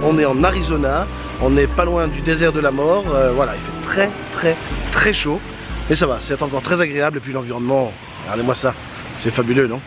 on est en Arizona, on n'est pas loin du désert de la mort, voilà, il fait très chaud, mais ça va, c'est encore très agréable, et puis l'environnement, regardez-moi ça, c'est fabuleux, non?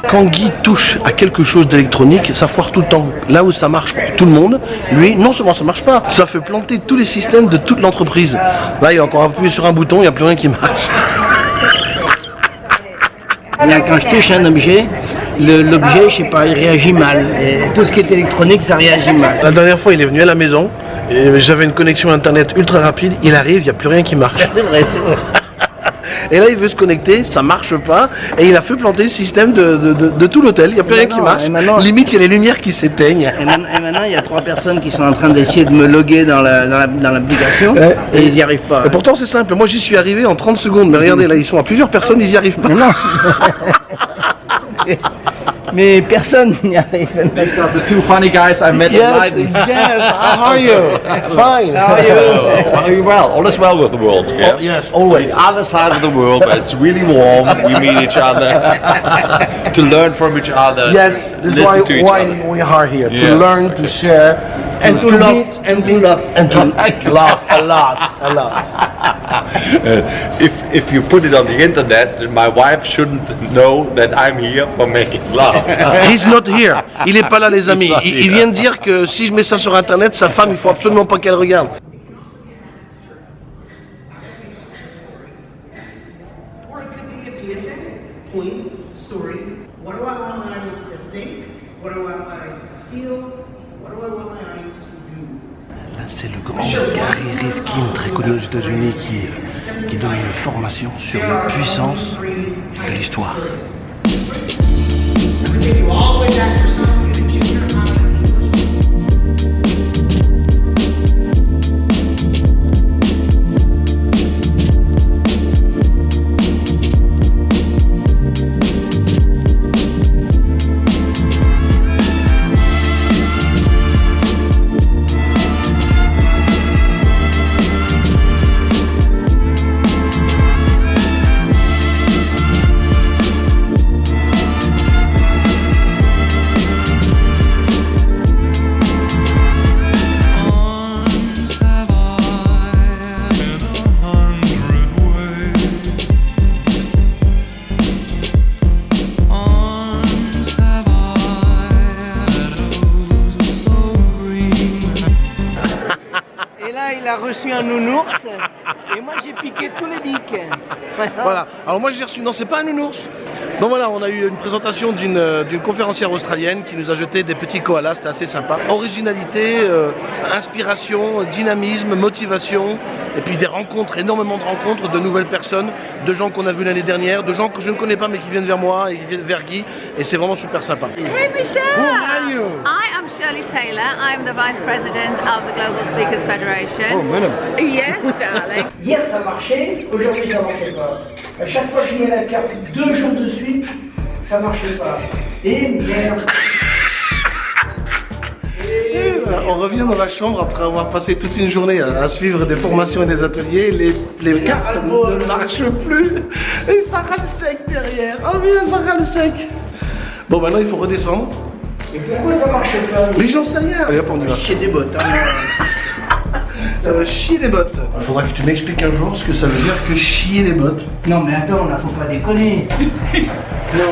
Quand Guy touche à quelque chose d'électronique, ça foire tout le temps. Là où ça marche pour tout le monde, lui, non seulement ça marche pas, ça fait planter tous les systèmes de toute l'entreprise. Là, il a encore appuyé sur un bouton, il n'y a plus rien qui marche. Quand je touche un objet, l'objet, je sais pas, il réagit mal. Et tout ce qui est électronique, ça réagit mal. La dernière fois, il est venu à la maison, et j'avais une connexion internet ultra rapide, il arrive, il n'y a plus rien qui marche. C'est vrai, c'est vrai. Et là il veut se connecter, ça marche pas, et il a fait planter le système de tout l'hôtel, il n'y a plus rien qui marche. Limite il y a les lumières qui s'éteignent. Et maintenant il y a 3 personnes qui sont en train d'essayer de me loguer dans l'application, et ils n'y arrivent pas. Et pourtant c'est simple, moi j'y suis arrivé en 30 secondes, mais regardez là ils sont à plusieurs personnes, ils n'y arrivent pas. Non. Mais personne n'y arrive. These are the two funny guys I met in Leiden. Yes, how are you? Fine. How are you? Very well. All is well with the world. Yeah? Oh, yes, always. The other side of the world, where it's really warm. We meet each other to learn from each other. Yes, this is why we are here, to learn, to share, and to love, and to love, and to laugh a lot. If you put it on the internet, my wife shouldn't know that I'm here for making love. He's not here. Il est pas là les amis. Il vient de dire que si je mets ça sur internet, sa femme, il faut absolument pas qu'elle regarde. Or it could be a PSA, point, story. What do I want my audience to think? What do I want my audience to feel? What do I want my audience to do? Là, c'est le grand Gary Rifkin, très connu aux États-Unis, qui donne une formation sur la puissance de l'histoire. Take you all the way back for something that you can accomplish. Il a reçu un nounours et moi j'ai piqué tous les bics. Voilà, alors moi j'ai reçu, non c'est pas un nounours. Donc voilà, on a eu une présentation d'une conférencière australienne qui nous a jeté des petits koalas, c'était assez sympa. Originalité, inspiration, dynamisme, motivation, et puis des rencontres, énormément de rencontres, de nouvelles personnes, de gens qu'on a vus l'année dernière, de gens que je ne connais pas mais qui viennent vers moi et qui viennent vers Guy, et c'est vraiment super sympa. Hey Michelle! Who are you? I am Shirley Taylor. I am the Vice President of the Global Speakers Federation. Oh, madame. Yes, darling. Hier ça marchait, aujourd'hui ça marchait pas. À chaque fois que je mets la carte 2 jours de suite, ça marchait pas. Et merde. On revient dans la chambre après avoir passé toute une journée à suivre des formations et des ateliers. Les cartes ne marchent plus et ça râle sec derrière. Oh bien, ça râle sec. Bon, maintenant il faut redescendre. Et pourquoi ça marche pas? Mais j'en sais rien. Allez hop, on y va. Chier des bottes. Ça va chier des bottes. Il faudra que tu m'expliques un jour ce que ça veut dire que chier des bottes. Non mais attends, là faut pas déconner.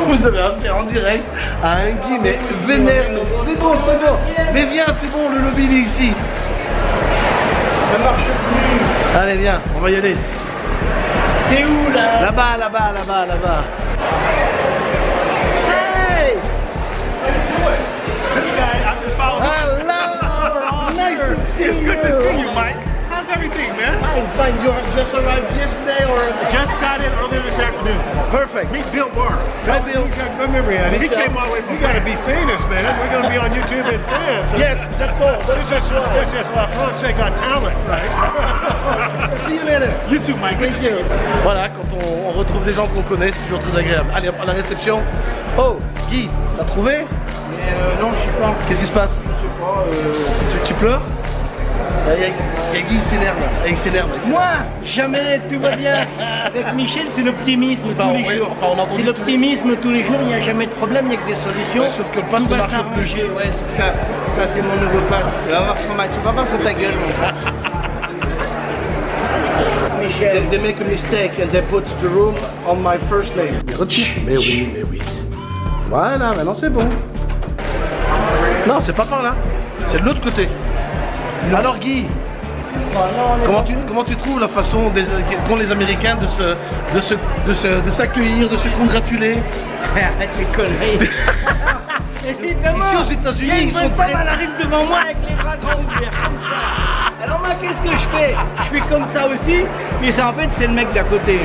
Vous avez affaire en direct à un Guy, mais vénère. C'est bon, c'est bon. Mais viens, c'est bon, le lobby il est ici. Ça marche plus. Allez, viens, on va y aller. C'est où là? Là-bas, là-bas, là-bas, là-bas. Hey! Hello! Nice to see you. How's everything, man? Fine. You just arrived yesterday or? Just got in earlier this afternoon. Perfect. Meet Bill Barr. Hi, Bill. Good memory, Andy. He came all the way from. You got to be famous, man. We're going to be on YouTube in France. Yes, that's all. It's just la France got talent, right? See you later. You too, Mike. Thank you. Voilà, quand on retrouve des gens qu'on connaît, c'est toujours très agréable. Allez, hop, à la réception. Oh, Guy, t'as trouvé? Non, je sais pas. Qu'est-ce qui se passe? Je sais pas. Tu pleures? Il y a Guy, il s'énerve là. Il s'énerve. Moi, jamais, tout va bien. Avec Michel, c'est l'optimisme tous les jours. C'est l'optimisme tous les jours, il n'y a jamais de problème, il n'y a que des solutions. Ouais, sauf que le pass ne marche plus. Ouais, c'est ça. Ça, c'est mon nouveau pass. Tu vas voir sur ta gueule, mon gars. Michel. They make a mistake and they put the room on my first name. Mais oui. Voilà, maintenant c'est bon. Non, c'est pas par là. C'est de l'autre côté. Alors Guy, comment tu trouves la façon qu'ont les Américains de s'accueillir, de se congratuler? Arrête les conneries. Évidemment. Ici aux États-Unis, ils sont pas mal arrive devant moi avec les bras grands ouverts comme ça. Alors moi, qu'est-ce que je fais? Je fais comme ça aussi, mais ça en fait c'est le mec d'à côté.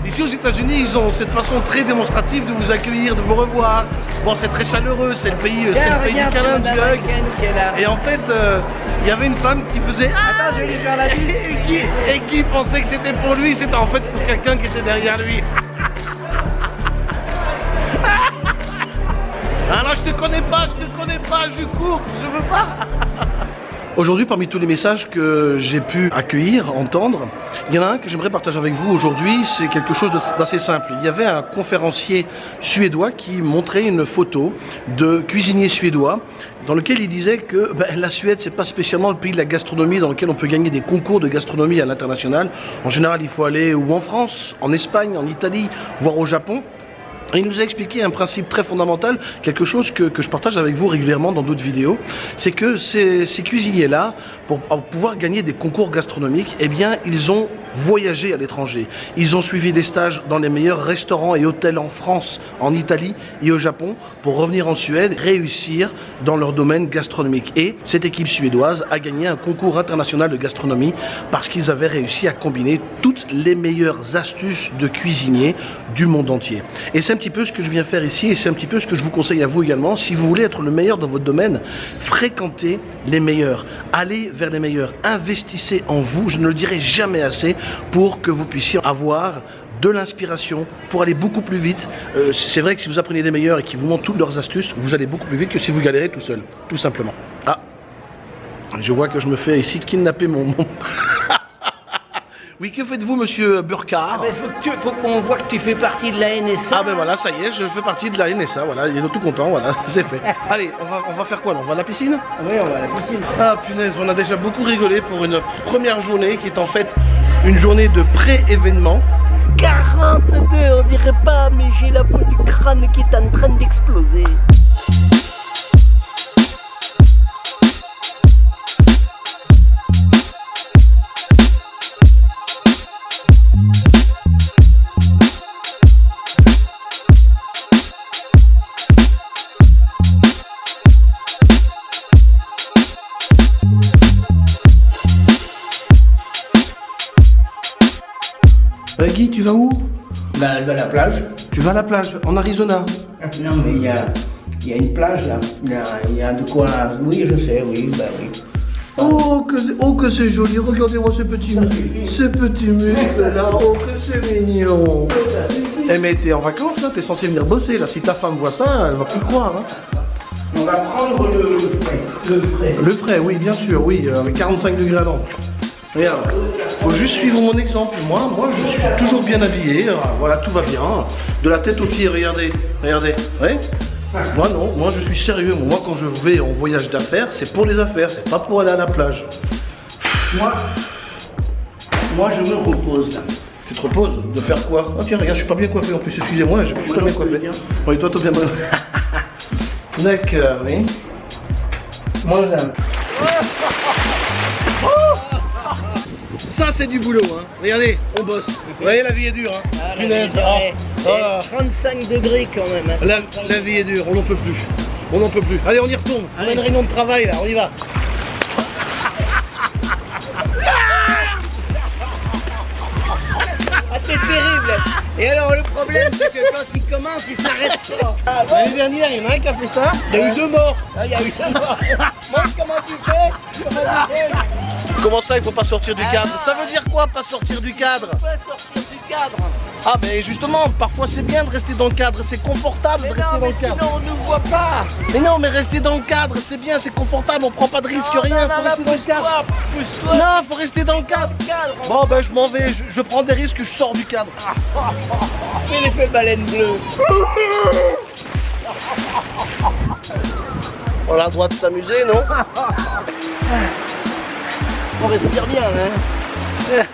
Ici aux États-Unis, ils ont cette façon très démonstrative de vous accueillir, de vous revoir. Bon, c'est très chaleureux, c'est le pays du câlin, du hug. Et en fait, il y avait une femme qui faisait Attends, je vais lui faire la bise. et qui pensait que c'était pour lui, c'était en fait pour quelqu'un qui était derrière lui. Ah non, je te connais pas, je cours, je veux pas. Aujourd'hui, parmi tous les messages que j'ai pu accueillir, entendre, il y en a un que j'aimerais partager avec vous aujourd'hui, c'est quelque chose d'assez simple. Il y avait un conférencier suédois qui montrait une photo de cuisinier suédois dans lequel il disait que la Suède, c'est pas spécialement le pays de la gastronomie dans lequel on peut gagner des concours de gastronomie à l'international. En général, il faut aller ou en France, en Espagne, en Italie, voire au Japon. Et il nous a expliqué un principe très fondamental, quelque chose que je partage avec vous régulièrement dans d'autres vidéos, c'est que ces cuisiniers-là, pour pouvoir gagner des concours gastronomiques, eh bien, ils ont voyagé à l'étranger. Ils ont suivi des stages dans les meilleurs restaurants et hôtels en France, en Italie et au Japon, pour revenir en Suède, réussir dans leur domaine gastronomique. Et cette équipe suédoise a gagné un concours international de gastronomie parce qu'ils avaient réussi à combiner toutes les meilleures astuces de cuisiniers du monde entier. Et c'est un petit peu ce que je viens faire ici et c'est un petit peu ce que je vous conseille à vous également. Si vous voulez être le meilleur dans votre domaine, fréquentez les meilleurs, allez vers les meilleurs, investissez en vous, je ne le dirai jamais assez, pour que vous puissiez avoir de l'inspiration pour aller beaucoup plus vite. C'est vrai que si vous apprenez des meilleurs et qu'ils vous montrent toutes leurs astuces, vous allez beaucoup plus vite que si vous galérez tout seul, tout simplement. Ah, je vois que je me fais ici kidnapper mon... Oui, que faites-vous, monsieur Burkhardt? Faut qu'on voit que tu fais partie de la NSA. Ah ben voilà, ça y est, je fais partie de la NSA, voilà, il est tout content, voilà, c'est fait. Allez, on va faire quoi là? On va à la piscine? Oui, on va à la piscine. Ah punaise, on a déjà beaucoup rigolé pour une première journée qui est en fait une journée de pré-événement. 42, on dirait pas, mais j'ai la peau du crâne qui est en train d'exploser. Guy, tu vas où? Bah, à la plage. Tu vas à la plage, en Arizona. Non, mais il y a une plage là. Il y a de quoi. Oui, je sais, oui, bah oui. Oh, que c'est joli, regardez-moi ce petit muscle là, oh, que c'est mignon. Eh mais t'es en vacances là, t'es censé venir bosser là, si ta femme voit ça, elle va plus croire. Hein. On va prendre le frais. Le frais, oui, bien sûr, oui, avec 45 degrés à l'ombre. Regarde, faut juste suivre mon exemple. Moi, je suis toujours bien habillé. Voilà, tout va bien. De la tête aux pieds, regardez. Ouais. Moi, non. Moi, je suis sérieux. Moi, quand je vais en voyage d'affaires, c'est pour les affaires. C'est pas pour aller à la plage. Moi, je me repose là. Tu te reposes? De faire quoi? Ah tiens, regarde, je suis pas bien coiffé en plus. Excusez-moi, je suis pas bien coiffé. Oui, toi, t'es bien. D'accord, oui. Moi, j'aime. Ça c'est du boulot, hein. Regardez, on bosse. Vous voyez, la vie est dure, hein. Ah, Punaise, voilà. 35 degrés quand même. Hein. La vie est dure, on n'en peut plus. Allez, on y retourne. On a une réunion de travail là, on y va. C'est terrible. Et alors le problème c'est que quand il commence, il s'arrête pas. L'année dernière, il y en a un qui a fait ça, il y a eu 2 morts. Ah, il y a eu ça. Montre comment tu fais. Comment tu fais. Comment ça, il faut pas sortir du cadre? Ça veut dire quoi, pas sortir du cadre? Tu peux sortir du cadre. Ah mais justement, parfois c'est bien de rester dans le cadre, c'est confortable de rester dans mais le cadre. sinon on nous voit pas. Mais non, mais rester dans le cadre, c'est bien, c'est confortable, on prend pas de risque, rien, faut rester dans le cadre. Pousse-toi. Non, faut rester dans le cadre. Bon ben je m'en vais, je prends des risques, je sors du cadre. Fais l'effet baleine bleue. On a le droit de s'amuser, non? On respire bien, hein?